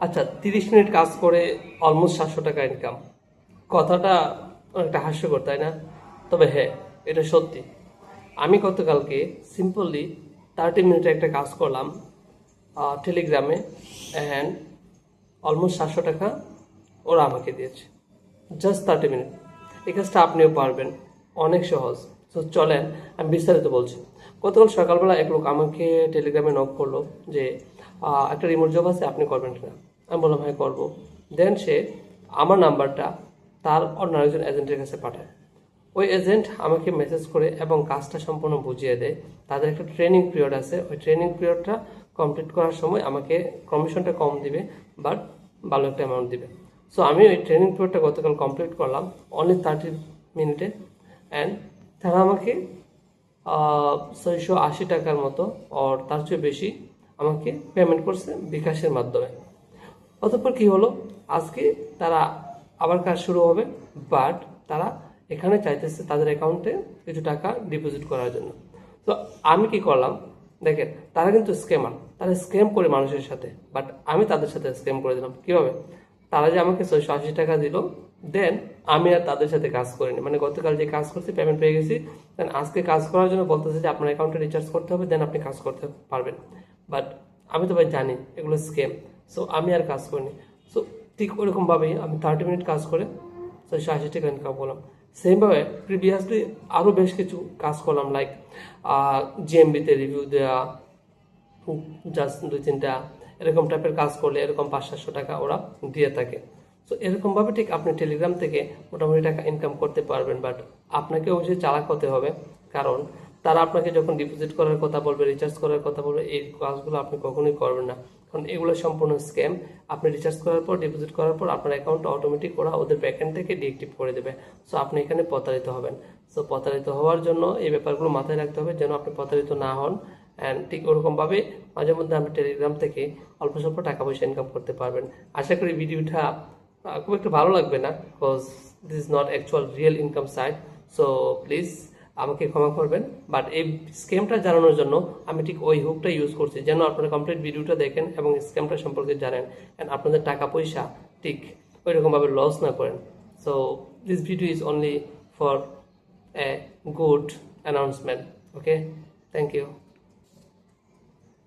আচ্ছা, 30 মিনিট কাজ করে অলমোস্ট 700 টাকা ইনকাম, কথাটা অনেকটা হাস্যকর তাই না? তবে হ্যাঁ, এটা সত্যি। আমি গতকালকে সিম্পলি 30 মিনিটে একটা কাজ করলাম টেলিগ্রামে, অ্যান্ড অলমোস্ট 700 টাকা ওরা আমাকে দিয়েছে, জাস্ট 30 মিনিট। এই কাজটা আপনিও পারবেন, অনেক সহজ। তো চলেন আমি বিস্তারিত বলছি। গতকাল সকালবেলা এক লোক আমাকে টেলিগ্রামে নক করলো যে একটা রিমোট জব আছে, আপনি করবেন কিনা। আমি বললাম হ্যাঁ করবো। দেন সে আমার নাম্বারটা তার অন্য একজন এজেন্টের কাছে পাঠায়। ওই এজেন্ট আমাকে মেসেজ করে এবং কাজটা সম্পূর্ণ বুঝিয়ে দেয়। তাদের একটা ট্রেনিং পিরিয়ড আছে, ওই ট্রেনিং পিরিয়ডটা কমপ্লিট করার সময় আমাকে কমিশনটা কম দিবে, বাট ভালো একটা অ্যামাউন্ট দিবে। সো আমি ওই ট্রেনিং পিরিয়ডটা গতকাল কমপ্লিট করলাম অনলি 30 মিনিটে, অ্যান্ড তারা আমাকে 680 টাকার মতো আর তার চেয়ে বেশি আমাকে পেমেন্ট করছে বিকাশের মাধ্যমে। অতঃপর কি হলো, আজকে তারা আবার কাজ শুরু হবে, বাট তারা এখানে চাইতেছে তাদের অ্যাকাউন্টে কিছু টাকা ডিপোজিট করার জন্য। তো আমি কি করলাম, দেখেন তারা কিন্তু স্ক্যামার, তারা স্ক্যাম করে মানুষের সাথে, বাট আমি তাদের সাথে স্ক্যাম করে দিলাম কিভাবে। তারা যে আমাকে 680 টাকা দিল, দেন আমি আর তাদের সাথে কাজ করিনি, মানে গতকাল যে কাজ করছি পেমেন্ট পেয়ে গেছি, দেন আজকে কাজ করার জন্য বলতেছে যে আপনার অ্যাকাউন্টে রিচার্জ করতে হবে, দেন আপনি কাজ করতে পারবেন। বাট আমি তো ভাই জানি এগুলো স্ক্যাম, সো আমি আর কাজ করিনি। সো ঠিক ওরকমভাবেই আমি 30 মিনিট কাজ করে 680 টাকা ইনকাম করলাম। সেমভাবে প্রিভিয়াসলি আরও বেশ কিছু কাজ করলাম, লাইক জিএমবিতে রিভিউ দেওয়া, জাস্ট 2-3টা এরকম টাইপের কাজ করলে এরকম 500-700 টাকা ওরা দিয়ে থাকে। সো এরকমভাবে ঠিক আপনি টেলিগ্রাম থেকে মোটামুটি টাকা ইনকাম করতে পারবেন, বাট আপনাকে অবশ্যই চালাক হতে হবে। কারণ তারা আপনাকে যখন ডিপোজিট করার কথা বলবে, রিচার্জ করার কথা বলবে, এই কাজগুলো আপনি কখনোই করবেন না, কারণ এগুলো সম্পূর্ণ স্ক্যাম। আপনি রিচার্জ করার পর, ডিপোজিট করার পর আপনার অ্যাকাউন্ট অটোমেটিক ওরা ওদের ব্যাকএন্ড থেকে ডিএক্টিভ করে দেবে। সো আপনি এখানে প্রতারিত হবেন। সো প্রতারিত হওয়ার জন্য এই ব্যাপারগুলো মাথায় রাখতে হবে যেন আপনি প্রতারিত না হন। অ্যান্ড ঠিক ওরকমভাবে মাঝে মধ্যে আপনি টেলিগ্রাম থেকে অল্প স্বল্প টাকা পয়সা ইনকাম করতে পারবেন। আশা করি ভিডিওটা খুব একটু ভালো লাগবে না, because this is not actual real income site. So please আমাকে ক্ষমা করবেন, বাট এই স্ক্যামটা জানানোর জন্য আমি ঠিক ওই হুকটা ইউজ করছি যেন আপনারা কমপ্লিট ভিডিওটা দেখেন এবং স্ক্যামটা সম্পর্কে জানেন, অ্যান্ড আপনাদের টাকা পয়সা ঠিক ওই রকমভাবে লস না করেন। So this video is only for a good announcement. Okay, thank you.